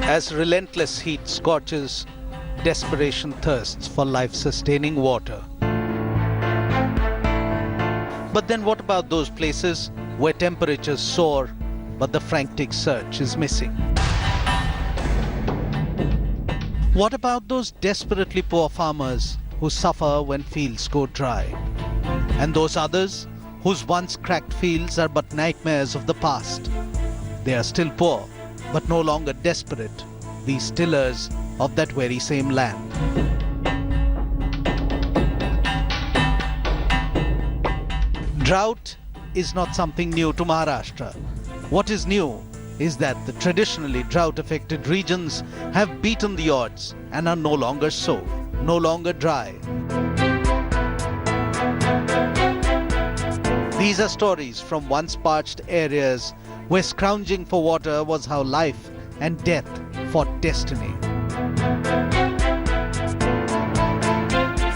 As relentless heat scorches, desperation thirsts for life-sustaining water. But then what about those places where temperatures soar, but the frantic search is missing? What about those desperately poor farmers who suffer when fields go dry? And those others whose once cracked fields are but nightmares of the past? They are still poor, but no longer desperate, these tillers of that very same land. Drought is not something new to Maharashtra. What is new is that the traditionally drought-affected regions have beaten the odds and are no longer so, no longer dry. These are stories from once parched areas where scrounging for water was how life and death fought destiny.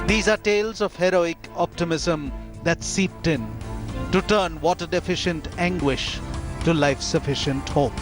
These are tales of heroic optimism that seeped in to turn water-deficient anguish to life-sufficient hope.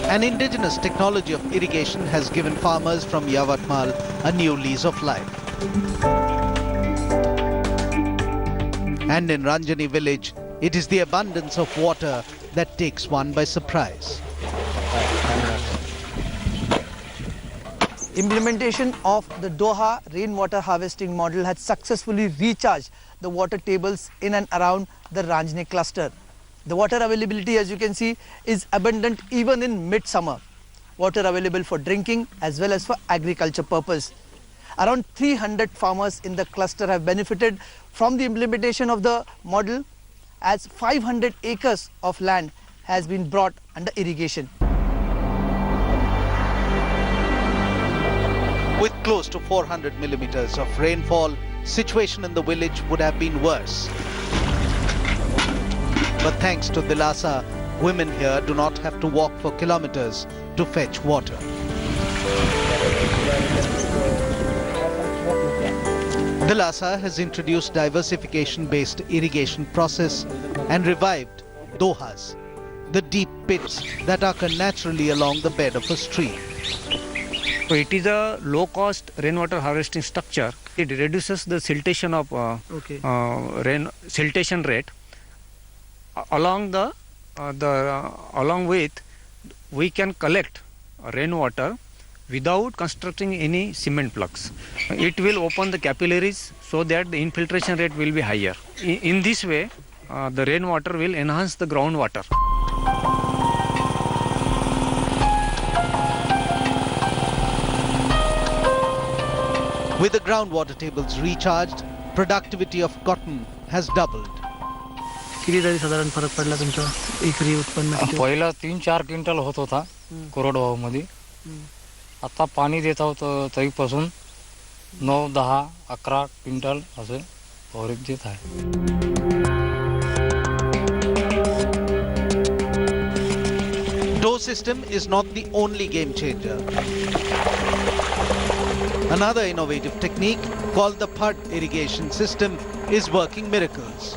An indigenous technology of irrigation has given farmers from Yamatwal a new lease of life. And in Ranjani village, it is the abundance of water that takes one by surprise. Implementation of the Doha rainwater harvesting model has successfully recharged the water tables in and around the Ranjani cluster. The water availability, as you can see, is abundant even in midsummer. Water available for drinking as well as for agriculture purpose. Around 300 farmers in the cluster have benefited from the implementation of the model, as 500 acres of land has been brought under irrigation. With close to 400 millimeters of rainfall, situation in the village would have been worse. But thanks to Dilasa, women here do not have to walk for kilometers to fetch water. Dilasa has introduced diversification-based irrigation process and revived Dohas, the deep pits that occur naturally along the bed of a stream. So it is a low-cost rainwater harvesting structure. It reduces the siltation of siltation rate. Along with, we can collect rainwater without constructing any cement plugs. It will open the capillaries so that the infiltration rate will be higher. In this way, the rainwater will enhance the groundwater. With the groundwater tables recharged, productivity of cotton has doubled. साधारण फरक पडला तुमच्या एकरी उत्पन्न? पहिला 3-4 quintal होत होता कोरडवाहू मध्ये. आता पाणी देत आहोत तरीपासून 9, 10, 11 क्विंटल असे औरिक देत आहे. Doe system is not the only game changer. Another innovative technique called the parched irrigation system is working miracles.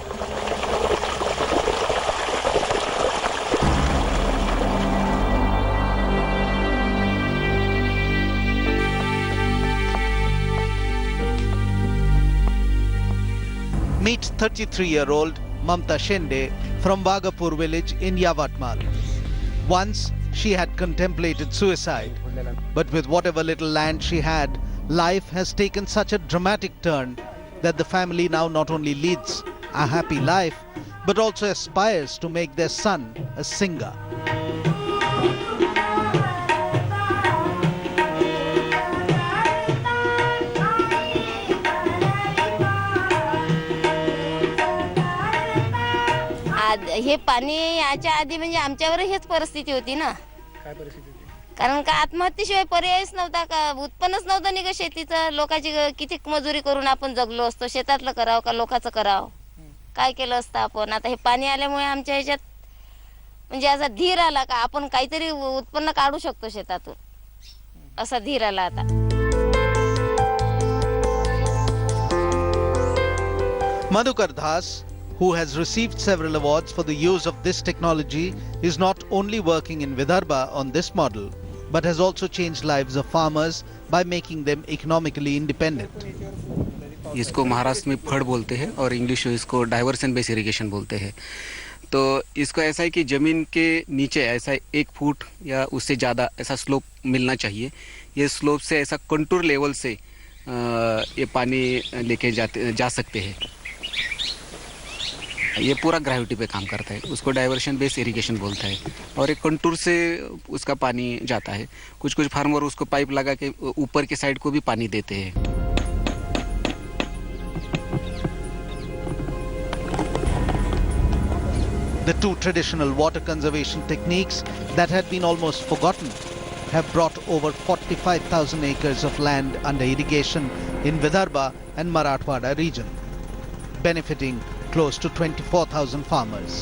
Meet 33-year-old Mamta Shende from Vagapur village in Yamatwal. Once she had contemplated suicide, but with whatever little land she had, life has taken such a dramatic turn that the family now not only leads a happy life, but also aspires to make their son a singer. हे पाणी याच्या आधी म्हणजे आमच्यावर हेच परिस्थिती होती ना. काय परिस्थिती होती? कारण का आत्महत्येशिवाय पर्यायच नव्हता का, उत्पन्नच नव्हतं निघत शेतीचं. लोकांची किती मजुरी करून आपण जगलो असतो, शेतातलं करावं का लोकांचं करावं, काय केलं असतं आपण. आता हे पाणी आल्यामुळे आमच्या ह्याच्यात म्हणजे असा धीर आला का आपण काहीतरी उत्पन्न काढू शकतो शेतातून, असा धीर आला आता. Madhukar Das, who has received several awards for the use of this technology, is not only working in Vidarbha on this model, but has also changed lives of farmers by making them economically independent. इसको महाराष्ट्र में फड़ बोलते हैं और English में इसको diversion base irrigation बोलते हैं। तो इसको ऐसा है कि ज़मीन के नीचे ऐसा 1 फुट या उससे ज़्यादा ऐसा स्लोप मिलना चाहिए। ये स्लोप से ऐसा कंटूर लेवल से ये पानी लेके जा सकते हैं। ये पूरा ग्रेविटी पे काम करता है, उसको डाइवर्शन बेस इरिगेशन बोलता है और एक कंटूर से उसका पानी जाता है। कुछ कुछ फार्मर उसको पाइप लगा के ऊपर के साइड को भी पानी देते हैं। The two traditional water conservation techniques that had been almost forgotten have brought over 45,000 acres of land under irrigation in Vidarbha and Marathwada region, benefiting close to 24,000 farmers.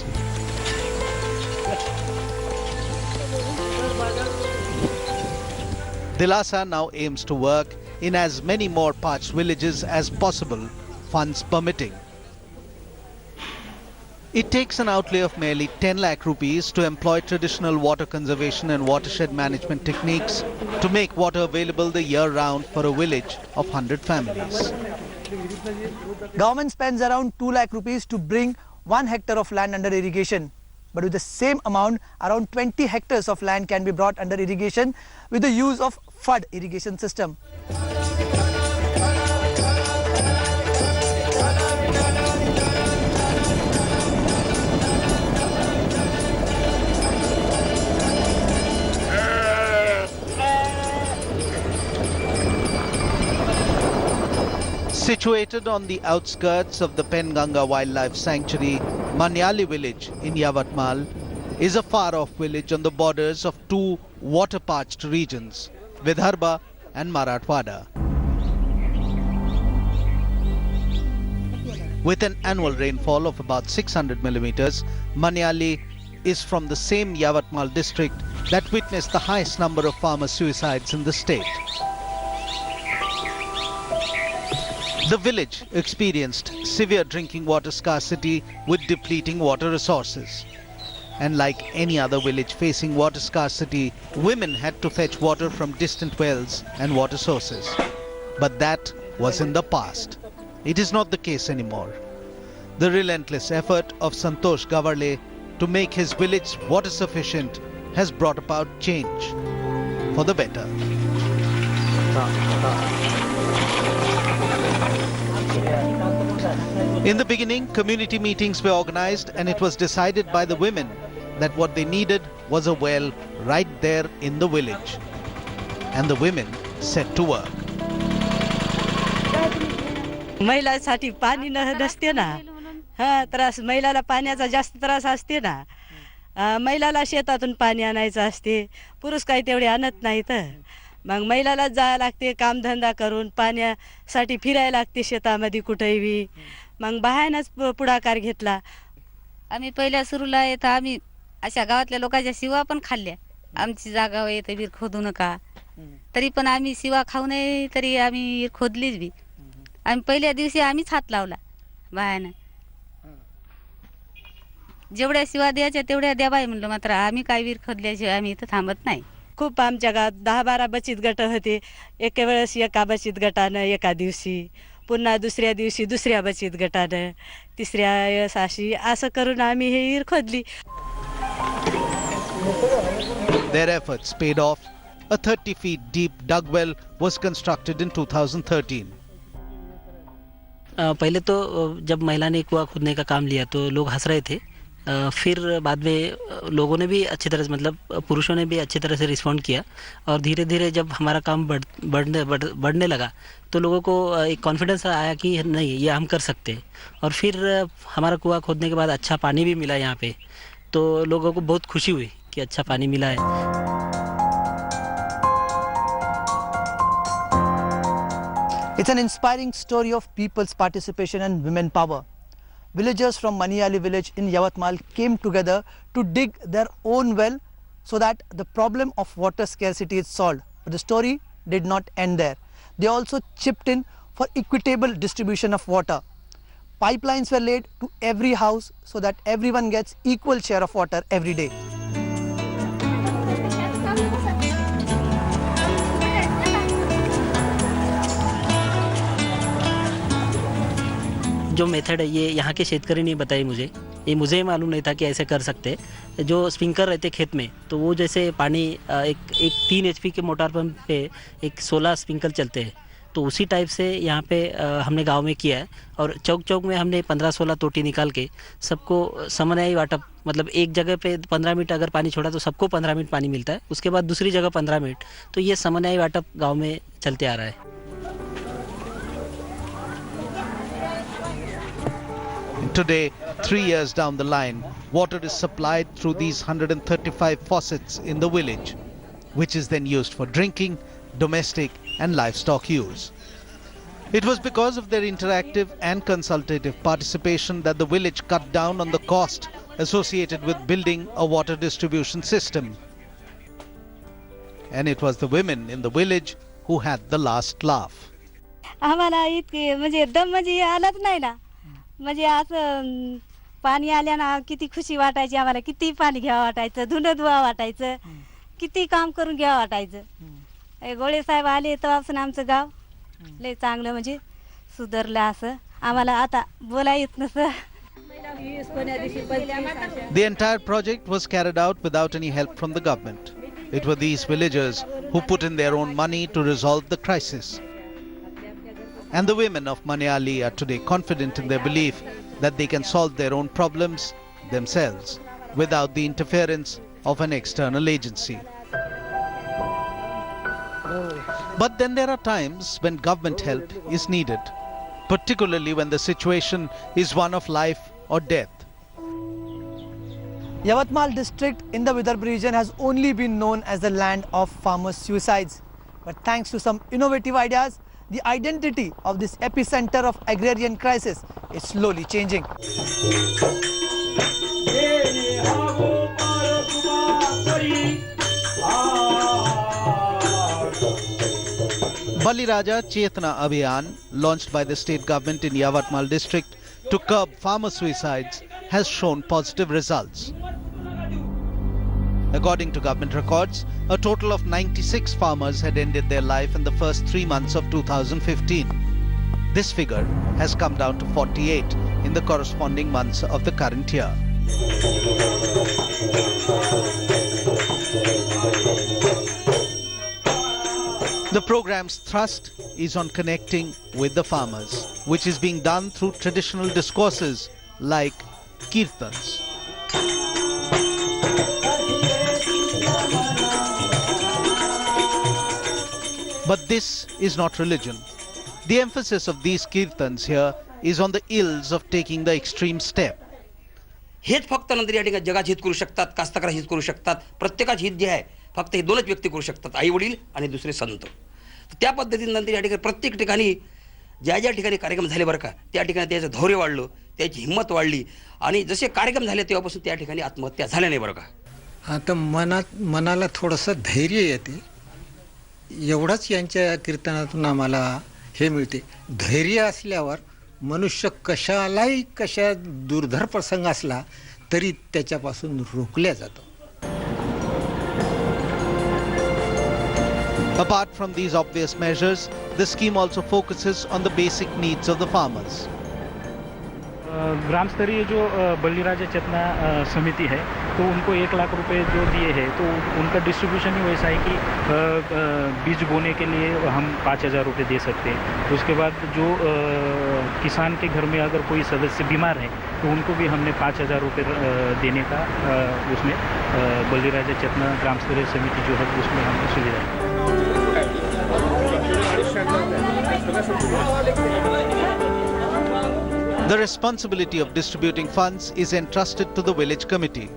Dilasa now aims to work in as many more parched villages as possible, funds permitting. It takes an outlay of merely 10 lakh rupees to employ traditional water conservation and watershed management techniques to make water available the year round for a village of 100 families. Government spends around 2 lakh rupees to bring 1 hectare of land under irrigation. But with the same amount, around 20 hectares of land can be brought under irrigation with the use of flood irrigation system. Situated on the outskirts of the Penganga Wildlife Sanctuary, Manyali village in Yamatwal is a far-off village on the borders of two water-parched regions, Vidarbha and Marathwada. With an annual rainfall of about 600 millimeters, Manyali is from the same Yamatwal district that witnessed the highest number of farmer suicides in the state. The village experienced severe drinking water scarcity with depleting water resources. And like any other village facing water scarcity, women had to fetch water from distant wells and water sources. But that was in the past. It is not the case anymore. The relentless effort of Santosh Gavarle to make his village water sufficient has brought about change for the better. In the beginning, community meetings were organized and it was decided by the women that what they needed was a well right there in the village. And the women set to work. महिलांसाठी पाणी नसते ना, त्रास महिलाला पाण्याचा जास्त त्रास असते ना. महिलाला शेतातून पाणी आणायचं असते, पुरुष काही तेवढे आणत नाहीत. मग महिलाला जायला लागते कामधंदा करून, पाण्यासाठी फिरायला लागते शेतामध्ये कुठेही. मग बाहेरच पुढाकार घेतला. आम्ही पहिल्या सुरूला येतं आम्ही अशा गावातल्या लोकांच्या शिवा पण खाल्ल्या. आमची जागा येते विहीर खोदू नका, तरी पण आम्ही शिवा खाऊ नये तरी आम्ही विहीर खोदलीच बी. आम्ही पहिल्या दिवशी आम्हीच हात लावला बायानं. जेवढ्या शिवा द्यायच्या तेवढ्या द्या बाई म्हणलं, मात्र आम्ही काय विहीर खोदल्याशिवाय आम्ही इथं थांबत नाही. खूप आमच्या गावात 10-12 बचत गट होते. एका वेळेस एका बचत गटानं एका दिवशी, पुन्हा दुसऱ्या दिवशी दुसऱ्या बचत गटानं, तिसऱ्या वेळेस अशी असं करून आम्ही हे विहीर खोदली. Their efforts paid off. A 30 feet deep dug well was constructed in 2013. पहले तो जब महिला ने कुआं खोदने का काम लिया तो लोग हंस रहे थे. फिर बाद में लोगों ने भी अच्छी तरह से, मतलब पुरुषों ने भी अच्छी तरह से रिस्पॉन्ड किया. और धीरे धीरे जब हमारा काम बढ़ने लगा तो लोगों को एक कॉन्फिडेंस आया कि नहीं, ये हम कर सकते हैं. और फिर हमारा कुआं खोदने के बाद अच्छा पानी भी मिला यहाँ पे, तो लोगों को बहुत खुशी हुई कि अच्छा पानी मिला है. It's an inspiring story of people's participation and women power. Villagers from Maniali village in Yamatwal came together to dig their own well so that the problem of water scarcity is solved. But the story did not end there. They also chipped in for equitable distribution of water. Pipelines were laid to every house so that everyone gets equal share of water every day. जो method है ये यहाँ के शेतकरी ने बताई मुझे, ये मुझे मालूम नहीं था कि ऐसे कर सकते। जो स्प्रिंकलर रहते खेत में तो वो जैसे पानी एक 3 HP के मोटर पंप पे एक 16 स्प्रिंकल चलते हैं, तो उसी टाइप से यहाँ पे हमने गांव में किया है। और चौक चौक में हमने 15-16 टोटी निकाल के सबको समन्वय वाटप, मतलब एक जगह पे 15 मिनट अगर पानी छोड़ा तो सबको 15 मिनट पानी मिलता है, उसके बाद दूसरी जगह 15 मिनट, तो ये समन्वय वाटप गाँव में चलते आ रहा है। Today, 3 years down the line, water is supplied through these 135 faucets in the village, which is then used for drinking, domestic and livestock use. It was because of their interactive and consultative participation that the village cut down on the cost associated with building a water distribution system. And it was the women in the village who had the last laugh. आम्हाला इतके म्हणजे दम म्हणजे आलाच नाही ना, म्हणजे असं पाणी आल्यानं किती खुशी वाटायची आम्हाला, किती पाणी घ्यावं वाटायचं, धुणं धुवा वाटायचं, किती काम करून घ्यावं वाटायचं। गोळे साहेब आले तेव्हापासून आमचं गाव लय चांगलं म्हणजे सुधारलं असं आम्हाला आता बोला येत नसं। The entire project was carried out without any help from the government. It were these villagers who put in their own money to resolve the crisis. And the women of Maniali are today confident in their belief that they can solve their own problems themselves without the interference of an external agency. But then there are times when government help is needed, particularly when the situation is one of life or death. Yamatwal district in the Vidarbha region has only been known as the land of farmers' suicides. But thanks to some innovative ideas, the identity of this epicenter of agrarian crisis is slowly changing. Bali Raja Chetna Abhiyan, launched by the state government in Yamatwal district to curb farmer suicides, has shown positive results. According to government records, a total of 96 farmers had ended their life in the first 3 months of 2015. This figure has come down to 48 in the corresponding months of the current year. The program's thrust is on connecting with the farmers, which is being done through traditional discourses like kirtans. But this is not religion. The emphasis of these kirtans here is on the ills of taking the extreme step. हेच फक्त नंतर या ठिकाणी जगाचे हित करू शकतात, कास्तकार हित करू शकतात, प्रत्येकाचे हित जे आहे फक्त हे दोनच व्यक्ती करू शकतात, आई वडील आणि दुसरे संत। त्या पद्धतीने नंतर या ठिकाणी प्रत्येक ठिकाणी ज्या ज्या ठिकाणी कार्यक्रम झाले बरं का, त्या ठिकाणी त्याचं धैर्य वाढलं, त्याची हिंमत वाढली आणि जसे कार्यक्रम झाले तेव्हापासून त्या ठिकाणी आत्महत्या झाल्या नाही बरं का। आता मनाला थोडंसं धैर्य येते, एवढंच यांच्या कीर्तनातून आम्हाला हे मिळते। धैर्य असल्यावर मनुष्य कशा दुर्धर प्रसंग असला तरी त्याच्यापासून रोखल्या जातो। Apart from these obvious measures, the scheme also focuses on the basic needs of the farmers. ग्राम स्तरीय जो बलिराजा चेतना समिति है, तो उनको 1 लाख रुपए जो दिए हैं, तो उनका डिस्ट्रीब्यूशन ही वैसा है कि बीज बोने के लिए हम 5,000 रुपये दे सकते हैं। उसके बाद जो किसान के घर में अगर कोई सदस्य बीमार है तो उनको भी हमने 5,000 रुपये देने का उसमें बलिराजा चेतना ग्राम स्तरीय समिति जो है उसमें हमने सुविधा है। The responsibility of distributing funds is entrusted to the village committee.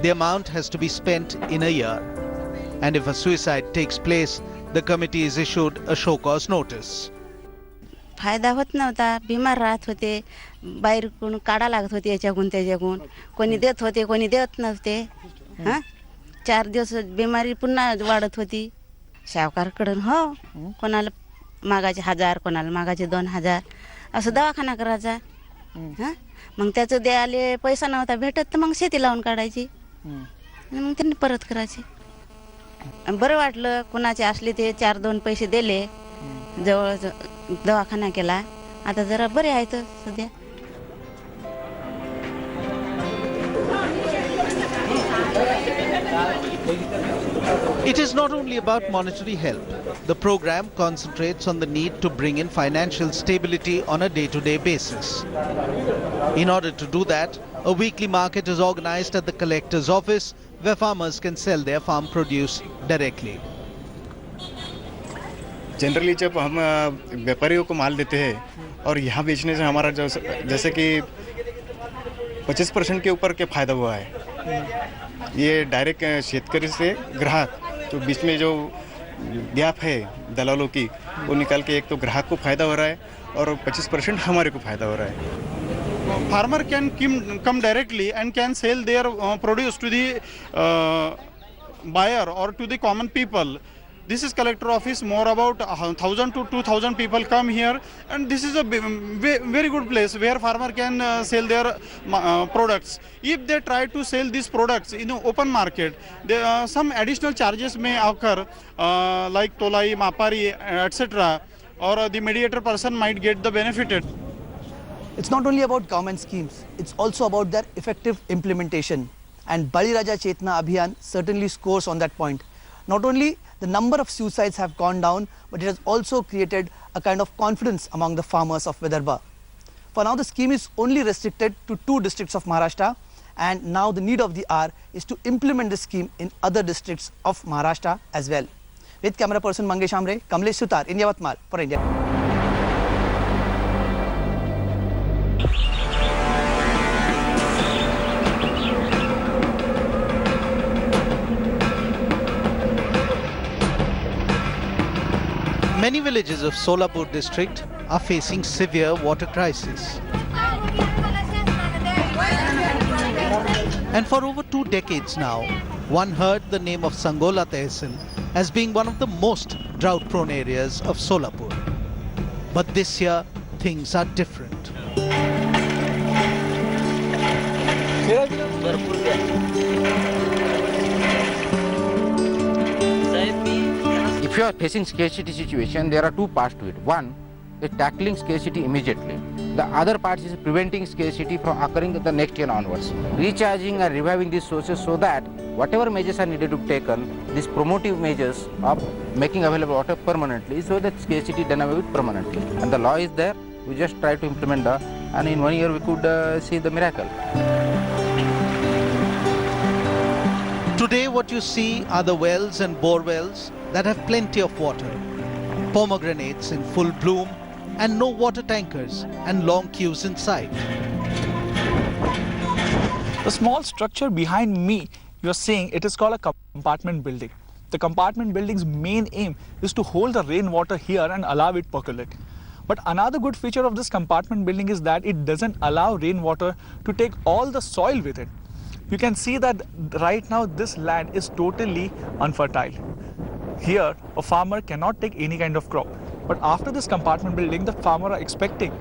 The amount has to be spent in a year. And if a suicide takes place, the committee is issued a show cause notice. फायदा होत नव्हता, बिमार राहत होते, बाहेर कोण काढा लागत होते याच्याकून त्याच्याकून, कोणी देत होते कोणी देत नव्हते. हां 4 दिवस बिमारी पुन्हा वाढत होती. सावकारकडून हो कोणाला मागाचे 1000 कोणाला मागाचे 2000 असं दवाखाना करायचा. हां मग त्याचं द्यायला पैसा नव्हता भेटत तर मग शेती लावून काढायची आणि मग त्यांनी परत करायची. बरं वाटलं कोणाचे असले ते 4-2 पैसे दिले, जवळ दवाखाना केला, आता जरा बरे आहेत सध्या. It is not only about monetary help. The program concentrates on the need to bring in financial stability on a day-to-day basis. In order to do that, a weekly market is organized at the collector's office where farmers can sell their farm produce directly. Generally जब हम व्यापारियों को माल देते हैं और यहाँ बेचने से हमारा जैसे कि 25% के ऊपर के फ़ायदा हुआ है. ये डायरेक्ट शेतकरी से ग्राहक तो बीच में जो गैप है दलालों की वो निकाल के एक तो ग्राहक को फ़ायदा हो रहा है और 25% हमारे को फ़ायदा हो रहा है. Farmer can come directly and can sell their produce to the buyer or to the common people. This is collector office. More about 1,000 to 2,000 people come here, and this is a very good place where farmer can sell their products. If they try to sell these products in the open market, some additional charges may occur, like tolai, mapari, etc. Or the mediator person might get the benefited. It's not only about government schemes, it's also about their effective implementation. And Bali Raja Chetna Abhiyan certainly scores on that point. Not only the number of suicides have gone down, but it has also created a kind of confidence among the farmers of Vidarbha. For now, the scheme is only restricted to 2 districts of Maharashtra, and now the need of the hour is to implement the scheme in other districts of Maharashtra as well. With camera person Mangesh Amre, Kamlesh Sutar in Yamatwal for India. Many villages of Solapur district are facing severe water crisis. And for over 2 decades now, one heard the name of Sangola Tehsil as being one of the most drought-prone areas of Solapur. But this year, things are different. If you are facing scarcity situation, there are 2 parts to it. One is tackling scarcity immediately. The other part is preventing scarcity from occurring the next year onwards. Recharging and reviving these sources so that whatever measures are needed to be taken, these promotive measures of making available water permanently, so that scarcity done away with permanently. And the law is there. We just try to implement the, and in 1 year we could see the miracle. Today what you see are the wells and bore wells that have plenty of water, pomegranates in full bloom, and no water tankers and long queues inside. The small structure behind me, you are seeing, it is called a compartment building. The compartment building's main aim is to hold the rainwater here and allow it percolate. But another good feature of this compartment building is that it doesn't allow rainwater to take all the soil with it. You can see that right now this land is totally unfertile. Here, a farmer cannot take any kind of crop. But after this compartment building, the farmer are expecting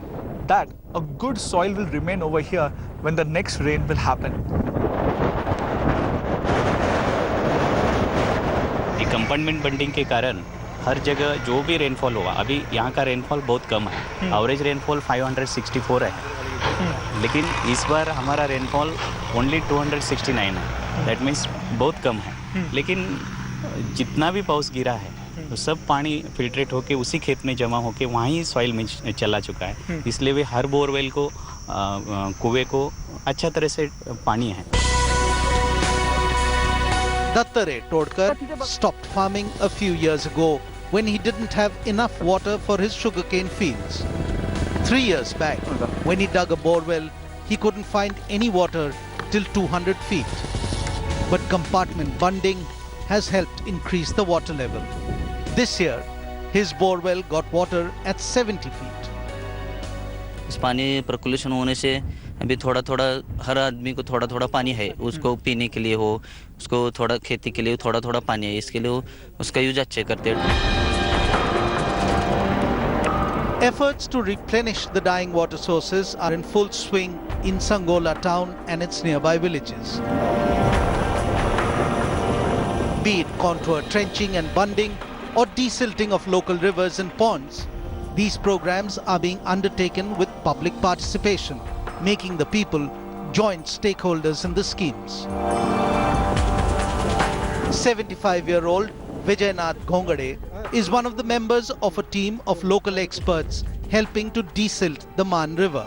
that a good soil will remain over here when the next rain will happen. ये compartment building के कारण हर जगह जो भी rainfall हुआ, अभी यहाँ का रेनफॉल बहुत कम है. एवरेज रेनफॉल 564 है, लेकिन इस बार हमारा रेनफॉल ओनली 269 है. दैट मीन्स बहुत कम है. लेकिन जितना भी पाउस गिरा है तो सब पानी फिल्ट्रेट होके उसी खेत में जमा होके वहाँ ही सॉइल में चला चुका है. इसलिए वे हर बोरवेल को कुएं को अच्छा तरह से पानी है. Dattare Todkar stopped farming a few years ago when he didn't have enough water for his sugarcane fields. 3 years back, when he dug a borewell, he couldn't find any water till 200 feet. But compartment bunding has helped increase the water level. This year, his borewell got water at 70 feet. इस पानी percolation होने से अभी थोड़ा थोड़ा हर आदमी को थोड़ा थोड़ा पानी है, उसको पीने के लिए हो, उसको थोड़ा खेती के लिए थोड़ा थोड़ा पानी है, इसके लिए वो उसका यूज अच्छे करते हैं। Efforts to replenish the dying water sources are in full swing in Sangola town and its nearby villages. Be it contour trenching and bunding or desilting of local rivers and ponds, these programs are being undertaken with public participation, making the people joint stakeholders in the schemes. 75-year-old Vijaynath Gongade is one of the members of a team of local experts helping to desilt the Man River.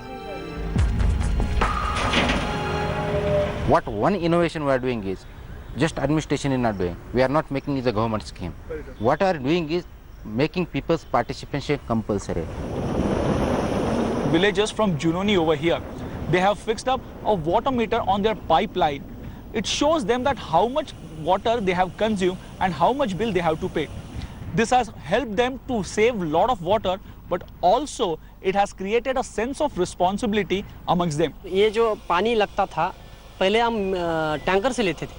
What one innovation we are doing is, just administration is not doing. We are not making it a government scheme. What we are doing is making people's participation compulsory. Villagers from Junoni over here, they have fixed up a water meter on their pipeline. It shows them that how much water they have consumed and how much bill they have to pay. This has helped them to save a lot of water, but also it has created a sense of responsibility amongst them. ये जो पानी लगता था पहले हम tanker से लेते थे,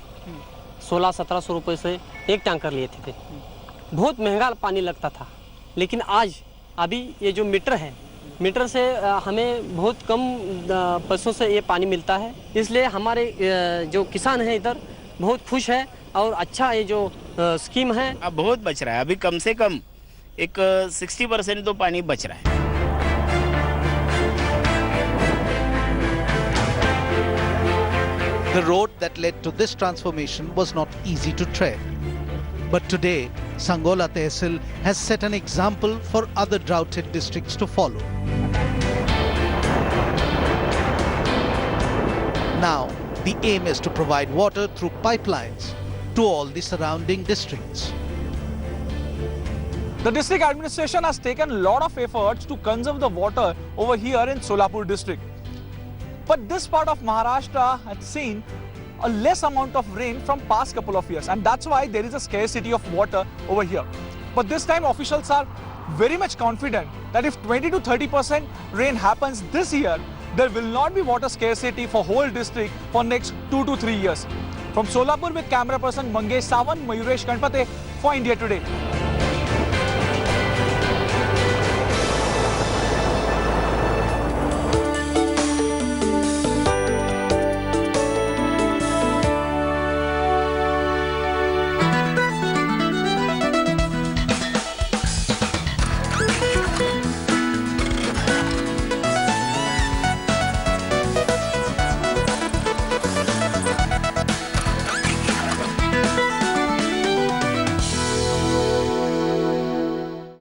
1600-1700 रुपए से एक टैंकर लेते थे, बहुत महंगा पानी लगता था। लेकिन आज अभी ये जो मीटर है, मीटर से हमें बहुत कम पैसों से ये पानी मिलता है, इसलिए हमारे जो किसान हैं इधर बहुत खुश है और अच्छा ये जो स्कीम है। अब बहुत बच रहा है, अभी कम से कम एक 60% तो पानी बच रहा है। The road that led to this transformation was not easy to tread. But today, Sangola Tehsil has set an example for other drought-hit districts to follow. Now, the aim is to provide water through pipelines to all the surrounding districts. The district administration has taken a lot of efforts to conserve the water over here in Solapur district. But this part of Maharashtra has seen a less amount of rain from past couple of years, and that's why there is a scarcity of water over here. But this time officials are very much confident that if 20 to 30% rain happens this year, there will not be water scarcity for whole district for next 2 to 3 years. From Solapur with camera person Mangesh Sawant, Mayuresh Kanpate for India Today.